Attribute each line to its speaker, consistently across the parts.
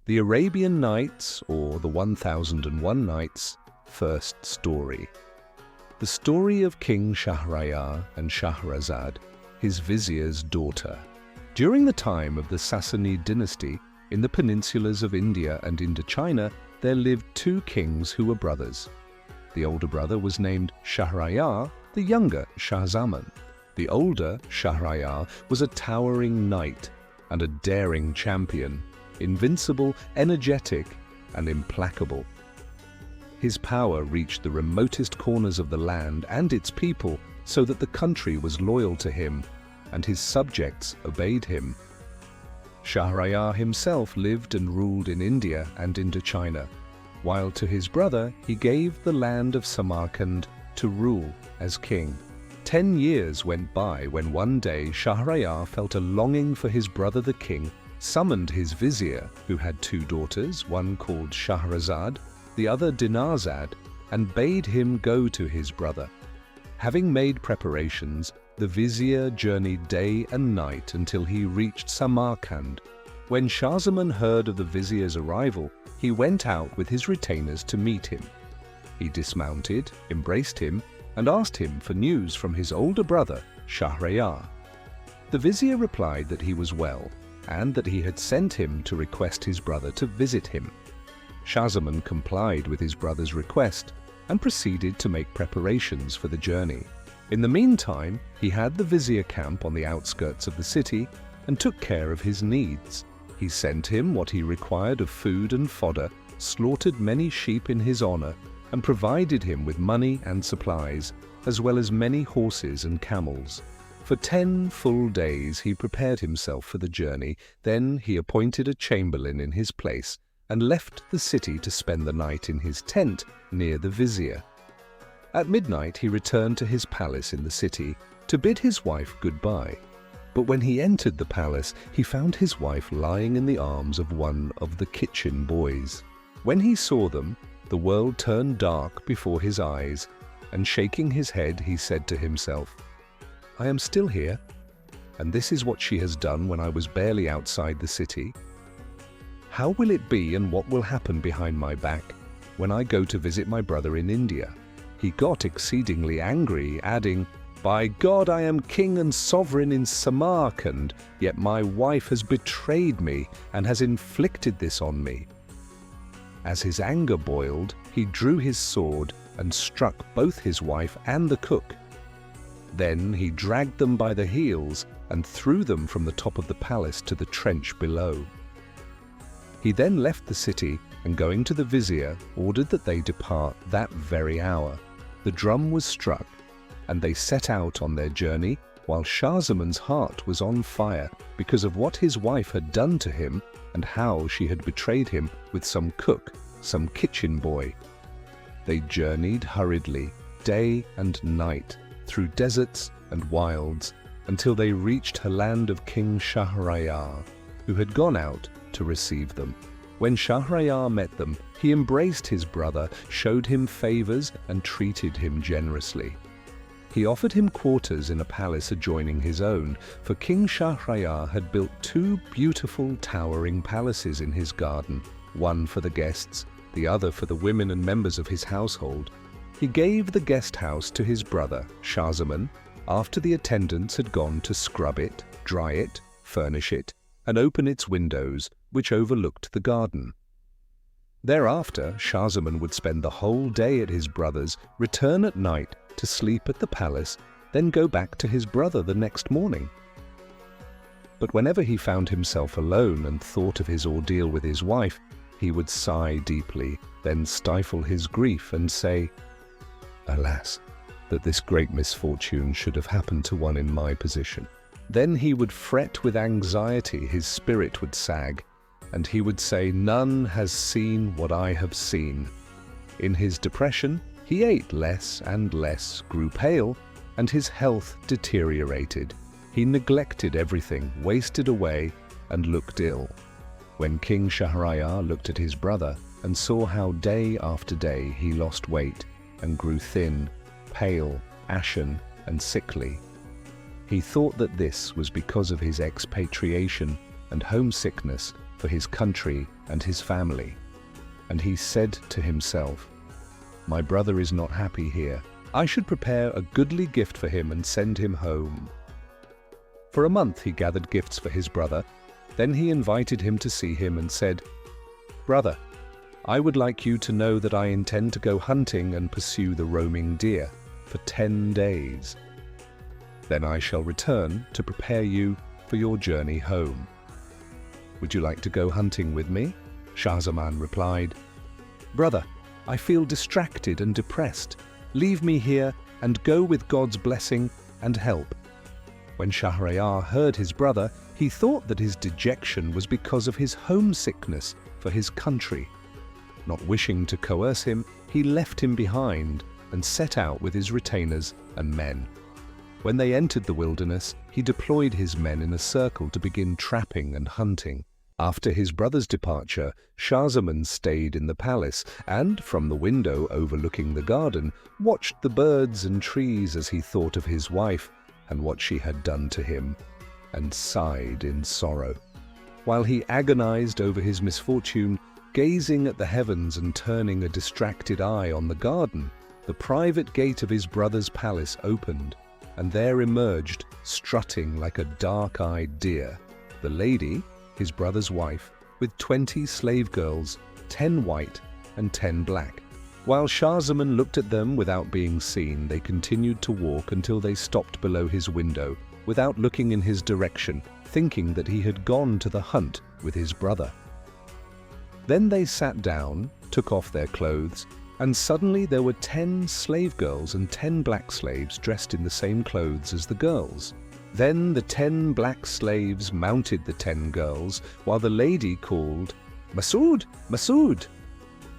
Speaker 1: The Arabian Nights, or the 1001 Nights, first story. The story of King Shahryar and Scheherazade, his vizier's daughter. During the time of the Sassanid dynasty, in the peninsulas of India and Indochina, there lived two kings who were brothers. The older brother was named Shahryar, the younger Shahzaman. The older Shahryar was a towering knight and a daring champion, invincible, energetic, and implacable. His power reached the remotest corners of the land and its people, so that the country was loyal to him, and his subjects obeyed him. Shahryar himself lived and ruled in India and Indochina, while to his brother he gave the land of Samarkand to rule as king. 10 years went by when one day Shahryar felt a longing for his brother the king, summoned his vizier, who had two daughters, one called Shahrazad, the other Dinarzad, and bade him go to his brother. Having made preparations, the vizier journeyed day and night until he reached Samarkand. When Shahzaman heard of the vizier's arrival, he went out with his retainers to meet him. He dismounted, embraced him, and asked him for news from his older brother, Shahryar. The vizier replied that he was well, and that he had sent him to request his brother to visit him. Shahzaman complied with his brother's request and proceeded to make preparations for the journey. In the meantime, he had the vizier camp on the outskirts of the city and took care of his needs. He sent him what he required of food and fodder, slaughtered many sheep in his honor, and provided him with money and supplies, as well as many horses and camels. For 10 full days he prepared himself for the journey. Then he appointed a chamberlain in his place and left the city to spend the night in his tent near the vizier. At midnight he returned to his palace in the city to bid his wife goodbye. But when he entered the palace, he found his wife lying in the arms of one of the kitchen boys. When he saw them, the world turned dark before his eyes, and shaking his head, he said to himself, "I am still here, and this is what she has done when I was barely outside the city. How will it be and what will happen behind my back when I go to visit my brother in India?" He got exceedingly angry, adding, "By God, I am king and sovereign in Samarkand, yet my wife has betrayed me and has inflicted this on me." As his anger boiled, he drew his sword and struck both his wife and the cook. Then he dragged them by the heels and threw them from the top of the palace to the trench below. He then left the city and, going to the vizier, ordered that they depart that very hour. The drum was struck, and they set out on their journey, while Shahzaman's heart was on fire because of what his wife had done to him and how she had betrayed him with some cook, some kitchen boy. They journeyed hurriedly, day and night, through deserts and wilds, until they reached her land of King Shahryar, who had gone out to receive them. When Shahryar met them, he embraced his brother, showed him favors, and treated him generously. He offered him quarters in a palace adjoining his own, for King Shahryar had built 2 beautiful towering palaces in his garden, one for the guests, the other for the women and members of his household. He gave the guest house to his brother, Shahzaman, after the attendants had gone to scrub it, dry it, furnish it, and open its windows, which overlooked the garden. Thereafter, Shahzaman would spend the whole day at his brother's, return at night to sleep at the palace, then go back to his brother the next morning. But whenever he found himself alone and thought of his ordeal with his wife, he would sigh deeply, then stifle his grief and say, "Alas, that this great misfortune should have happened to one in my position." Then he would fret with anxiety, his spirit would sag, and he would say, "None has seen what I have seen." In his depression, he ate less and less, grew pale, and his health deteriorated. He neglected everything, wasted away, and looked ill. When King Shahryar looked at his brother and saw how day after day he lost weight and grew thin, pale, ashen, and sickly, he thought that this was because of his expatriation and homesickness for his country and his family. And he said to himself, "My brother is not happy here. I should prepare a goodly gift for him and send him home." For a month he gathered gifts for his brother. Then he invited him to see him and said, "Brother, I would like you to know that I intend to go hunting and pursue the roaming deer for 10 days. Then I shall return to prepare you for your journey home. Would you like to go hunting with me?" Shahzaman replied, "Brother, I feel distracted and depressed. Leave me here and go with God's blessing and help." When Shahryar heard his brother, he thought that his dejection was because of his homesickness for his country. Not wishing to coerce him, he left him behind and set out with his retainers and men. When they entered the wilderness, he deployed his men in a circle to begin trapping and hunting. After his brother's departure, Shahzaman stayed in the palace and, from the window overlooking the garden, watched the birds and trees as he thought of his wife and what she had done to him, and sighed in sorrow. While he agonized over his misfortune, gazing at the heavens and turning a distracted eye on the garden, the private gate of his brother's palace opened, and there emerged, strutting like a dark-eyed deer, the lady, his brother's wife, with 20 slave girls, 10 white and 10 black. While Shahzaman looked at them without being seen, they continued to walk until they stopped below his window, without looking in his direction, thinking that he had gone to the hunt with his brother. Then they sat down, took off their clothes, and suddenly there were 10 slave girls and 10 black slaves dressed in the same clothes as the girls. Then the 10 black slaves mounted the 10 girls, while the lady called, "Masood! Masood!"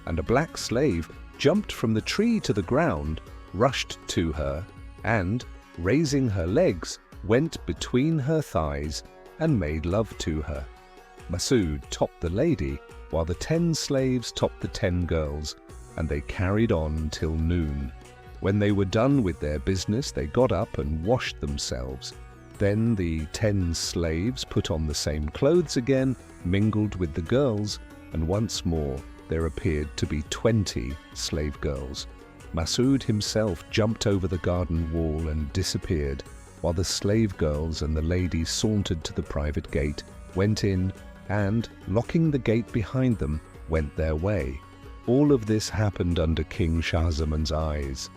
Speaker 1: And a black slave jumped from the tree to the ground, rushed to her, and, raising her legs, went between her thighs and made love to her. Masood topped the lady, while the 10 slaves topped the 10 girls, and they carried on till noon. When they were done with their business, they got up and washed themselves. Then the 10 slaves put on the same clothes again, mingled with the girls, and once more there appeared to be 20 slave girls. Masood himself jumped over the garden wall and disappeared, while the slave girls and the lady sauntered to the private gate, went in, and, locking the gate behind them, went their way. All of this happened under King Shahzaman's eyes.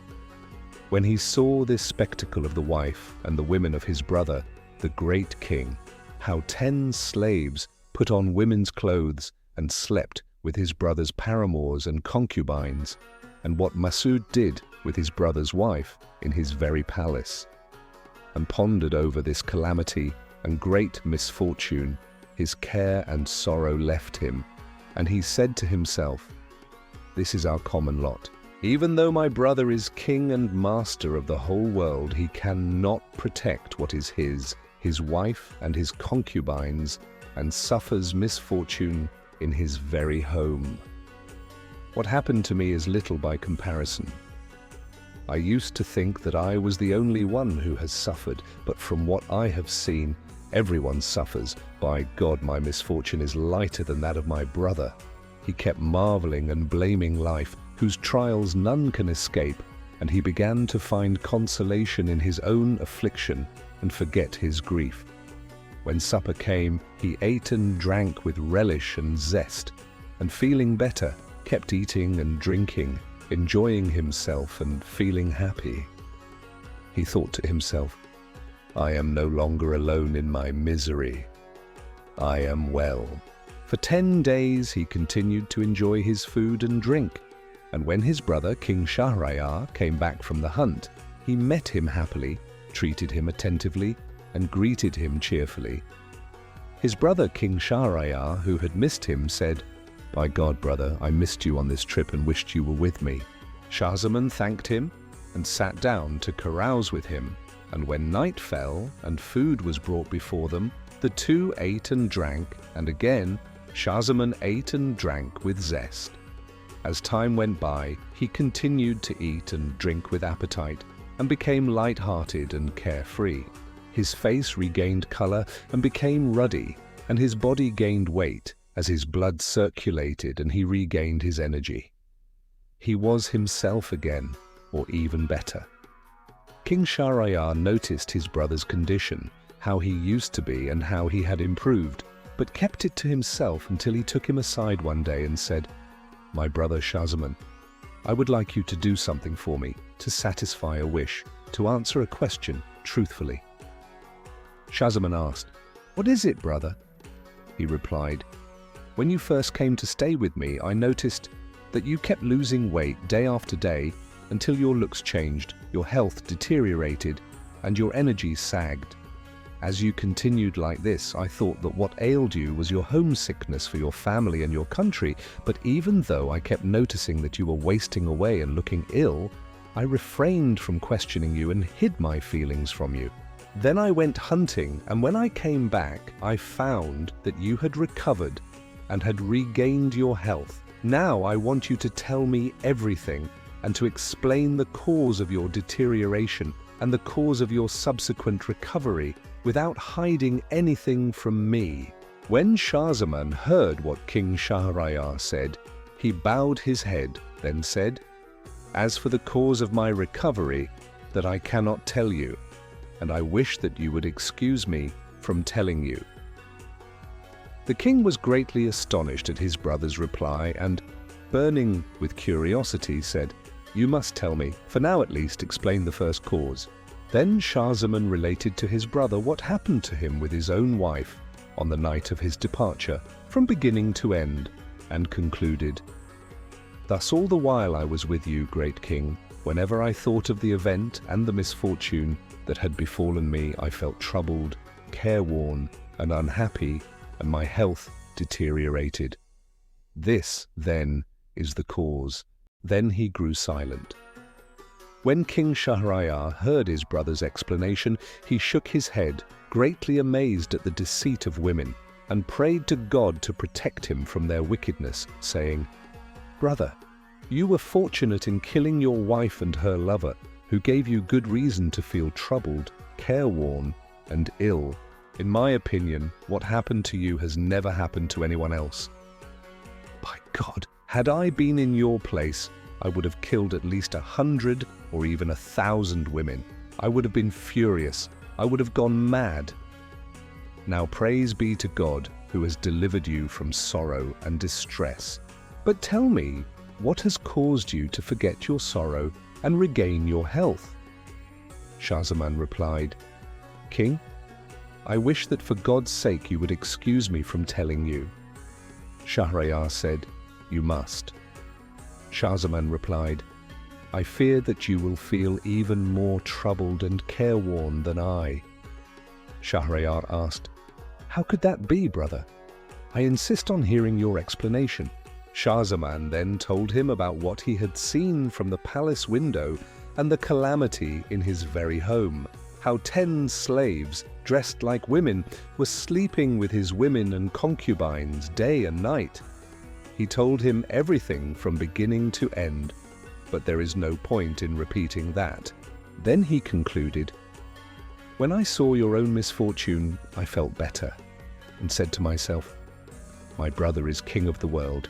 Speaker 1: When he saw this spectacle of the wife and the women of his brother, the great king, how 10 slaves put on women's clothes and slept with his brother's paramours and concubines, and what Masood did with his brother's wife in his very palace, and pondered over this calamity and great misfortune, his care and sorrow left him, and he said to himself, "This is our common lot. Even though my brother is king and master of the whole world, he cannot protect what is his wife and his concubines, and suffers misfortune in his very home. What happened to me is little by comparison. I used to think that I was the only one who has suffered, but from what I have seen, everyone suffers. By God, my misfortune is lighter than that of my brother." He kept marveling and blaming life, whose trials none can escape, and he began to find consolation in his own affliction and forget his grief. When supper came, he ate and drank with relish and zest, and feeling better, kept eating and drinking, enjoying himself and feeling happy. He thought to himself, "I am no longer alone in my misery. I am well." For 10 days he continued to enjoy his food and drink, and when his brother King Shahryar came back from the hunt, he met him happily, treated him attentively, and greeted him cheerfully. His brother King Shahryar, who had missed him, said, "By God, brother, I missed you on this trip and wished you were with me." Shahzaman thanked him and sat down to carouse with him, and when night fell and food was brought before them, the two ate and drank, and again Shahzaman ate and drank with zest. As time went by, he continued to eat and drink with appetite, and became light-hearted and carefree. His face regained color and became ruddy, and his body gained weight, as his blood circulated and he regained his energy. He was himself again, or even better. King Shahryar noticed his brother's condition, how he used to be and how he had improved, but kept it to himself until he took him aside one day and said, "My brother Shahzaman, I would like you to do something for me, to satisfy a wish, to answer a question truthfully." Shahzaman asked, "What is it, brother?" He replied, "When you first came to stay with me, I noticed that you kept losing weight day after day until your looks changed, your health deteriorated, and your energy sagged. As you continued like this, I thought that what ailed you was your homesickness for your family and your country, but even though I kept noticing that you were wasting away and looking ill, I refrained from questioning you and hid my feelings from you. Then I went hunting, and when I came back, I found that you had recovered and had regained your health. Now I want you to tell me everything and to explain the cause of your deterioration and the cause of your subsequent recovery without hiding anything from me." When Shahzaman heard what King Shahryar said, he bowed his head, then said, "As for the cause of my recovery, that I cannot tell you, and I wish that you would excuse me from telling you." The king was greatly astonished at his brother's reply and, burning with curiosity, said, "You must tell me, for now at least explain the first cause." Then Shahzaman related to his brother what happened to him with his own wife on the night of his departure, from beginning to end, and concluded, "Thus all the while I was with you, great king, whenever I thought of the event and the misfortune that had befallen me, I felt troubled, careworn, and unhappy, and my health deteriorated. This, then, is the cause." Then he grew silent. When King Shahryar heard his brother's explanation, he shook his head, greatly amazed at the deceit of women, and prayed to God to protect him from their wickedness, saying, "Brother, you were fortunate in killing your wife and her lover, who gave you good reason to feel troubled, careworn, and ill. In my opinion, what happened to you has never happened to anyone else. By God, had I been in your place, I would have killed at least 100 or even 1,000 women. I would have been furious. I would have gone mad. Now praise be to God, who has delivered you from sorrow and distress. But tell me, what has caused you to forget your sorrow and regain your health?" Shahzaman replied, "King, I wish that for God's sake you would excuse me from telling you." Shahryar said, "You must." Shahzaman replied, "I fear that you will feel even more troubled and careworn than I." Shahryar asked, "How could that be, brother? I insist on hearing your explanation." Shahzaman then told him about what he had seen from the palace window and the calamity in his very home, how 10 slaves, dressed like women, were sleeping with his women and concubines day and night. He told him everything from beginning to end, but there is no point in repeating that. Then he concluded, "When I saw your own misfortune, I felt better, and said to myself, my brother is king of the world,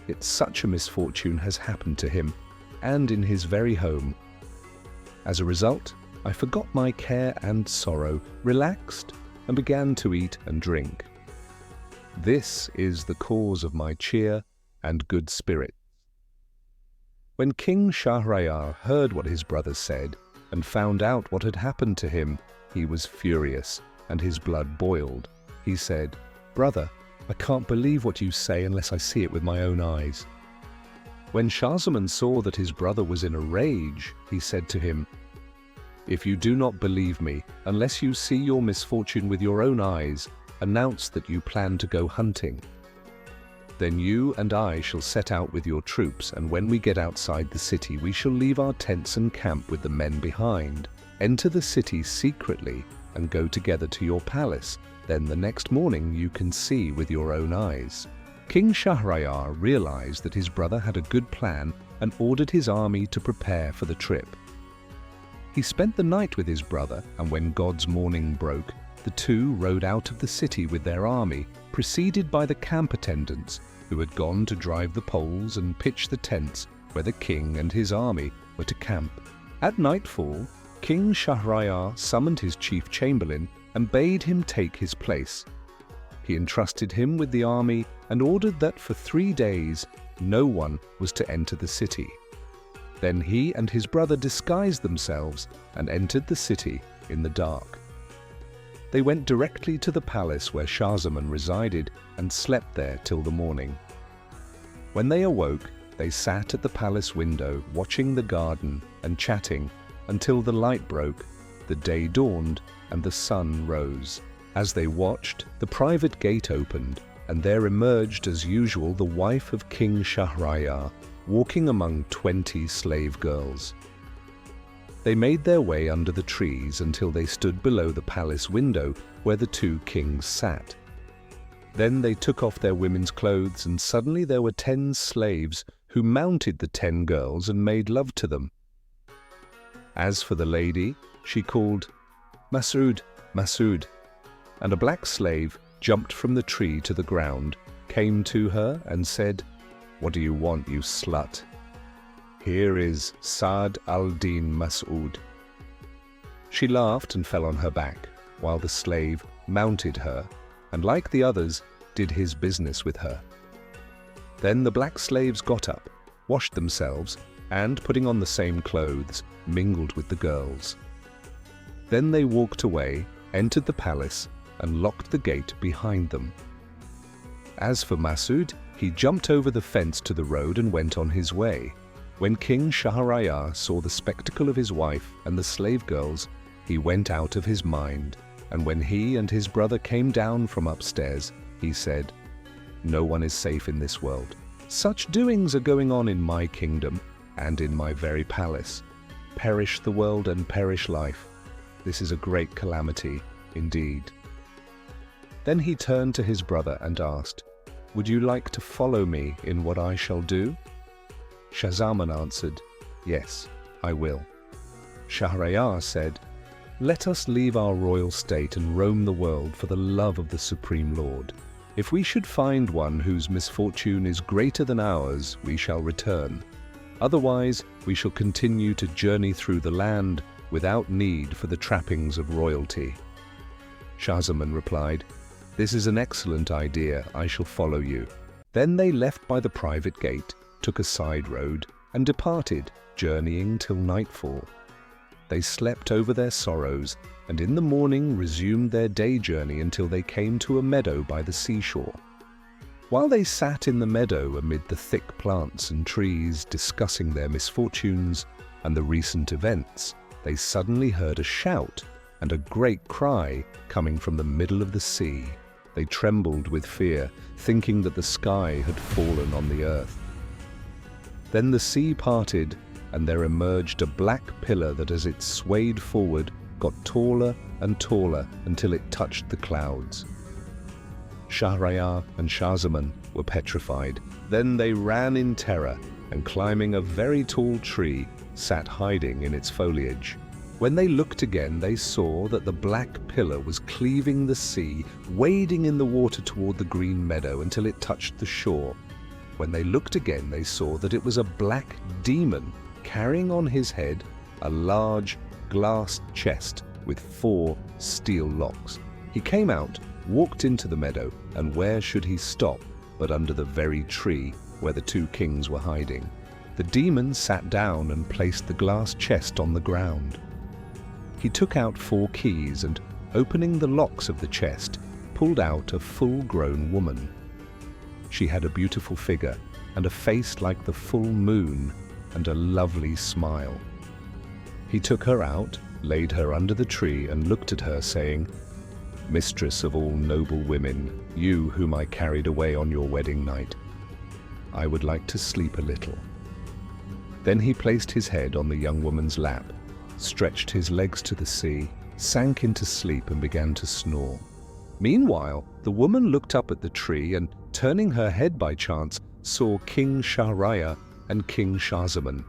Speaker 1: yet such a misfortune has happened to him, and in his very home. As a result, I forgot my care and sorrow, relaxed, and began to eat and drink. This is the cause of my cheer and good spirits." When King Shahryar heard what his brother said and found out what had happened to him, he was furious and his blood boiled. He said, "Brother, I can't believe what you say unless I see it with my own eyes." When Shahzaman saw that his brother was in a rage, he said to him, "If you do not believe me, unless you see your misfortune with your own eyes, announce that you plan to go hunting. Then you and I shall set out with your troops, and when we get outside the city, we shall leave our tents and camp with the men behind. Enter the city secretly and go together to your palace. Then the next morning you can see with your own eyes." King Shahryar realized that his brother had a good plan and ordered his army to prepare for the trip. He spent the night with his brother, and when God's morning broke, the two rode out of the city with their army, preceded by the camp attendants who had gone to drive the poles and pitch the tents where the king and his army were to camp. At nightfall, King Shahryar summoned his chief chamberlain and bade him take his place. He entrusted him with the army and ordered that for 3 days no one was to enter the city. Then he and his brother disguised themselves and entered the city in the dark. They went directly to the palace where Schahzaman resided and slept there till the morning. When they awoke, they sat at the palace window watching the garden and chatting until the light broke, the day dawned, and the sun rose. As they watched, the private gate opened, and there emerged as usual the wife of King Shahryar, walking among 20 slave girls. They made their way under the trees until they stood below the palace window where the 2 kings sat. Then they took off their women's clothes, and suddenly there were 10 slaves who mounted the 10 girls and made love to them. As for the lady, she called, "Masood, Masood," and a black slave jumped from the tree to the ground, came to her and said, "What do you want, you slut? Here is Saad al-Din Masood." She laughed and fell on her back, while the slave mounted her, and like the others, did his business with her. Then the black slaves got up, washed themselves, and, putting on the same clothes, mingled with the girls. Then they walked away, entered the palace, and locked the gate behind them. As for Masood, he jumped over the fence to the road and went on his way. When King Shahryar saw the spectacle of his wife and the slave girls, he went out of his mind, and when he and his brother came down from upstairs, he said, "No one is safe in this world. Such doings are going on in my kingdom and in my very palace. Perish the world and perish life. This is a great calamity indeed." Then he turned to his brother and asked, "Would you like to follow me in what I shall do?" Schahzaman answered, "Yes, I will." Shahryar said, "Let us leave our royal state and roam the world for the love of the Supreme Lord. If we should find one whose misfortune is greater than ours, we shall return. Otherwise, we shall continue to journey through the land without need for the trappings of royalty." Schahzaman replied, "This is an excellent idea. I shall follow you." Then they left by the private gate, took a side road, and departed, journeying till nightfall. They slept over their sorrows, and in the morning resumed their day journey until they came to a meadow by the seashore. While they sat in the meadow amid the thick plants and trees discussing their misfortunes and the recent events, they suddenly heard a shout and a great cry coming from the middle of the sea. They trembled with fear, thinking that the sky had fallen on the earth. Then the sea parted, and there emerged a black pillar that as it swayed forward got taller and taller until it touched the clouds. Shahryar and Schahzaman were petrified. Then they ran in terror, and climbing a very tall tree, sat hiding in its foliage. When they looked again, they saw that the black pillar was cleaving the sea, wading in the water toward the green meadow until it touched the shore. When they looked again, they saw that it was a black demon carrying on his head a large glass chest with 4 steel locks. He came out, walked into the meadow, and where should he stop but under the very tree where the 2 kings were hiding. The demon sat down and placed the glass chest on the ground. He took out 4 keys and, opening the locks of the chest, pulled out a full-grown woman. She had a beautiful figure and a face like the full moon and a lovely smile. He took her out, laid her under the tree, and looked at her, saying, "Mistress of all noble women, you whom I carried away on your wedding night, I would like to sleep a little." Then he placed his head on the young woman's lap, stretched his legs to the sea, sank into sleep and began to snore. Meanwhile, the woman looked up at the tree and, turning her head by chance, saw King Shahryar and King Schahzaman.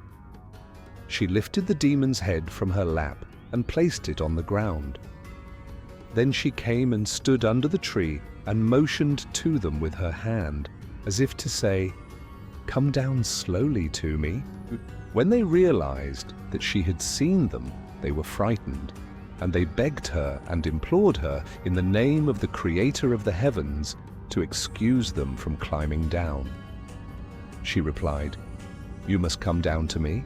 Speaker 1: She lifted the demon's head from her lap and placed it on the ground. Then she came and stood under the tree and motioned to them with her hand, as if to say, "Come down slowly to me." When they realized that she had seen them, they were frightened, and they begged her and implored her in the name of the Creator of the heavens to excuse them from climbing down. She replied, "You must come down to me."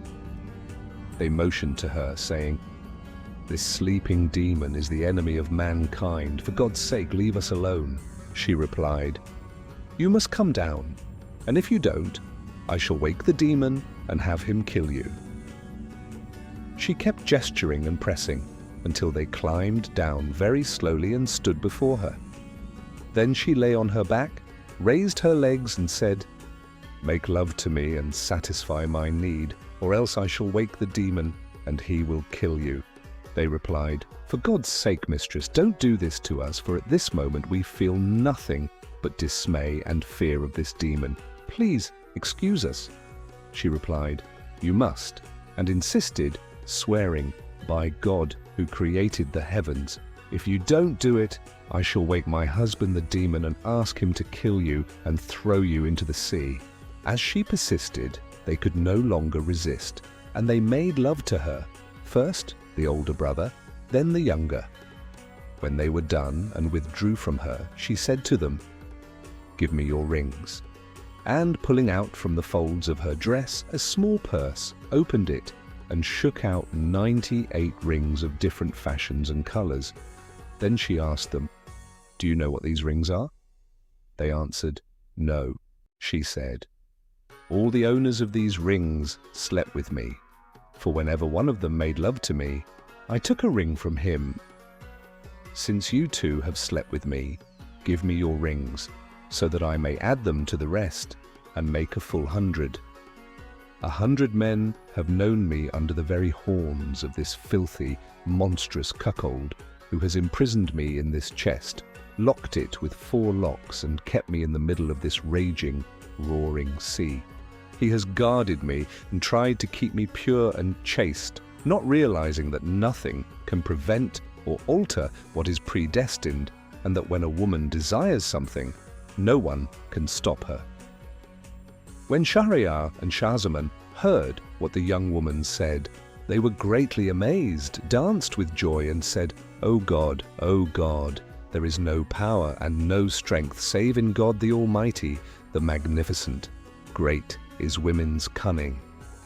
Speaker 1: They motioned to her, saying, "This sleeping demon is the enemy of mankind. For God's sake, leave us alone." She replied, "You must come down, and if you don't, I shall wake the demon and have him kill you." She kept gesturing and pressing until they climbed down very slowly and stood before her. Then she lay on her back, raised her legs and said, "Make love to me and satisfy my need, or else I shall wake the demon and he will kill you." They replied, "For God's sake, mistress, don't do this to us, for at this moment we feel nothing but dismay and fear of this demon. Please excuse us." She replied, "You must," and insisted, swearing, "By God who created the heavens, if you don't do it, I shall wake my husband the demon and ask him to kill you and throw you into the sea." As she persisted, they could no longer resist, and they made love to her, first the older brother, then the younger. When they were done and withdrew from her, she said to them, "Give me your rings." And pulling out from the folds of her dress a small purse, opened it and shook out 98 rings of different fashions and colors. Then she asked them, "Do you know what these rings are?" They answered, "No." She said, "All the owners of these rings slept with me, for whenever one of them made love to me, I took a ring from him. Since you two have slept with me, give me your rings, so that I may add them to the rest and make a full 100. 100 men have known me under the very horns of this filthy, monstrous cuckold, who has imprisoned me in this chest, locked it with 4 locks, and kept me in the middle of this raging, roaring sea. He has guarded me and tried to keep me pure and chaste, not realizing that nothing can prevent or alter what is predestined, and that when a woman desires something, no one can stop her." When Shahryar and Shahzaman heard what the young woman said, they were greatly amazed, danced with joy, and said, O God, there is no power and no strength save in God the Almighty, the Magnificent. Great is women's cunning."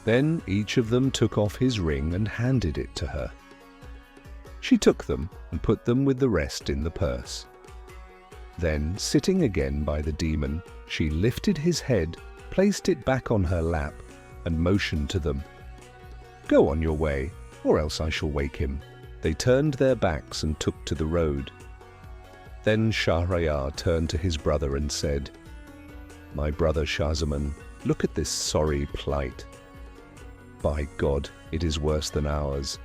Speaker 1: Then each of them took off his ring and handed it to her. She took them and put them with the rest in the purse. Then, sitting again by the demon, she lifted his head, placed it back on her lap, and motioned to them, "Go on your way, or else I shall wake him." They turned their backs and took to the road. Then Shahryar turned to his brother and said, "My brother Shahzaman, look at this sorry plight. By God, it is worse than ours.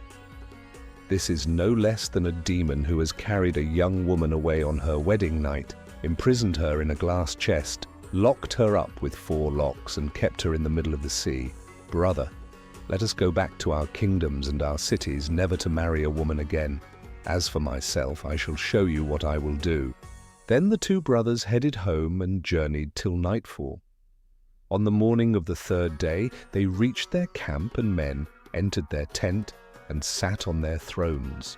Speaker 1: This is no less than a demon who has carried a young woman away on her wedding night, imprisoned her in a glass chest, locked her up with 4 locks, and kept her in the middle of the sea. Brother, let us go back to our kingdoms and our cities, never to marry a woman again. As for myself, I shall show you what I will do." Then the 2 brothers headed home and journeyed till nightfall. On the morning of the 3rd day, they reached their camp, and men entered their tent and sat on their thrones.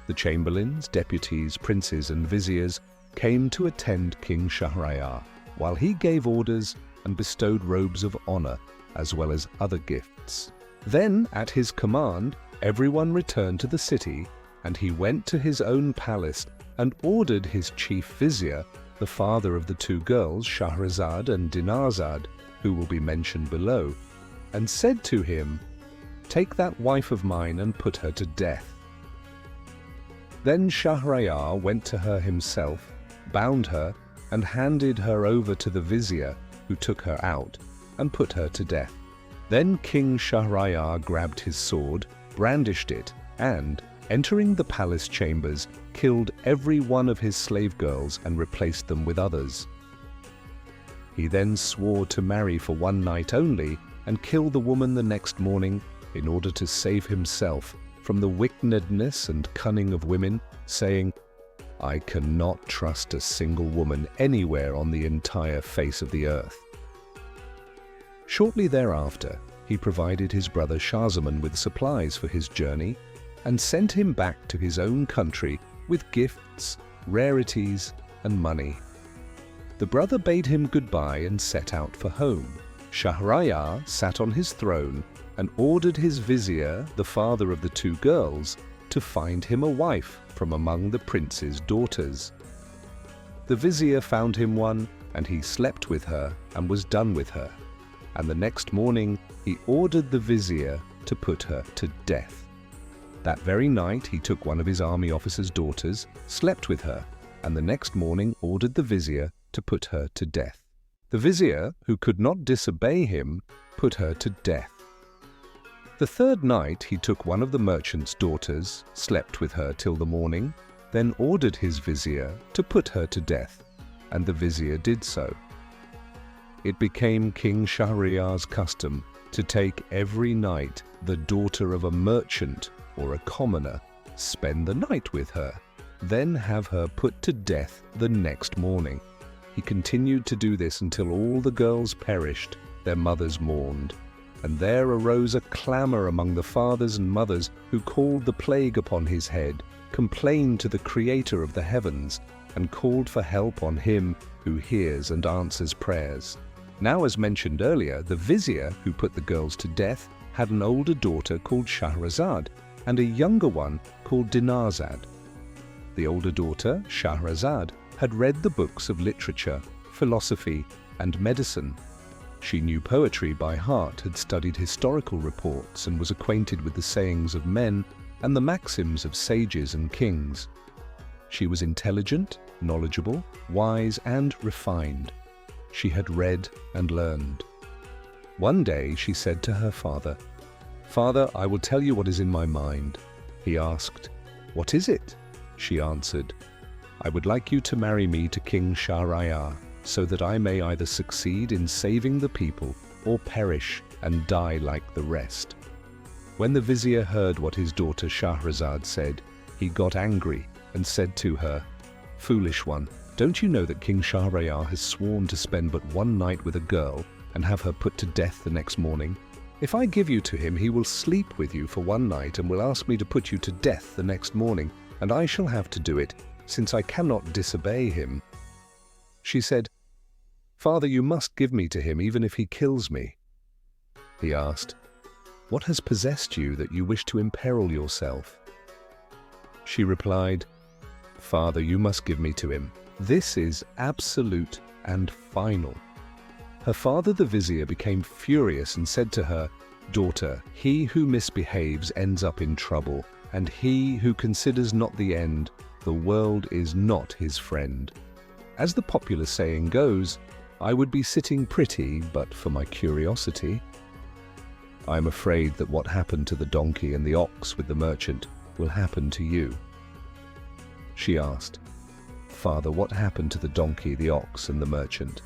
Speaker 1: The chamberlains, deputies, princes, and viziers came to attend King Shahryar, while he gave orders and bestowed robes of honor, as well as other gifts. Then, at his command, everyone returned to the city, and he went to his own palace and ordered his chief vizier, the father of the 2 girls, Scheherazade and Dinarzade, who will be mentioned below, and said to him, "Take that wife of mine and put her to death." Then Shahryar went to her himself, bound her, and handed her over to the vizier, who took her out and put her to death. Then King Shahryar grabbed his sword, brandished it, and, entering the palace chambers, killed every one of his slave girls and replaced them with others. He then swore to marry for 1 night only and kill the woman the next morning in order to save himself from the wickedness and cunning of women, saying, I cannot trust a single woman anywhere on the entire face of the earth." Shortly thereafter, he provided his brother Shahzaman with supplies for his journey and sent him back to his own country with gifts, rarities, and money. The brother bade him goodbye and set out for home. Shahryar sat on his throne and ordered his vizier, the father of the two girls, to find him a wife from among the prince's daughters. The vizier found him one, and he slept with her and was done with her. And the next morning he ordered the vizier to put her to death. That very night he took one of his army officer's daughters, slept with her, and the next morning ordered the vizier to put her to death. The vizier, who could not disobey him, put her to death. The third night he took one of the merchant's daughters, slept with her till the morning, then ordered his vizier to put her to death, and the vizier did so. It became King Shahryar's custom to take every night the daughter of a merchant or a commoner, spend the night with her, then have her put to death the next morning. He continued to do this until all the girls perished, their mothers mourned, and there arose a clamor among the fathers and mothers who called the plague upon his head, complained to the Creator of the heavens, and called for help on him who hears and answers prayers. Now, as mentioned earlier, the vizier who put the girls to death had an older daughter called Scheherazade and a younger one called Dinarzade. The older daughter, Shahrazad, had read the books of literature, philosophy, and medicine. She knew poetry by heart, had studied historical reports, and was acquainted with the sayings of men and the maxims of sages and kings. She was intelligent, knowledgeable, wise, and refined. She had read and learned. One day she said to her father, "Father, I will tell you what is in my mind." He asked, "What is it?" She answered, "I would like you to marry me to King Shahryar, so that I may either succeed in saving the people or perish and die like the rest." When the vizier heard what his daughter Shahrazad said, he got angry and said to her, "Foolish one, don't you know that King Shahryar has sworn to spend but one night with a girl and have her put to death the next morning? If I give you to him, he will sleep with you for one night and will ask me to put you to death the next morning, and I shall have to do it, since I cannot disobey him." She said, "Father, you must give me to him even if he kills me." He asked, "What has possessed you that you wish to imperil yourself?" She replied, "Father, you must give me to him. This is absolute and final." Her father, the vizier, became furious and said to her, "Daughter, he who misbehaves ends up in trouble, and he who considers not the end, the world is not his friend. As the popular saying goes, I would be sitting pretty but for my curiosity. I am afraid that what happened to the donkey and the ox with the merchant will happen to you." She asked, "Father, what happened to the donkey, the ox, and the merchant?"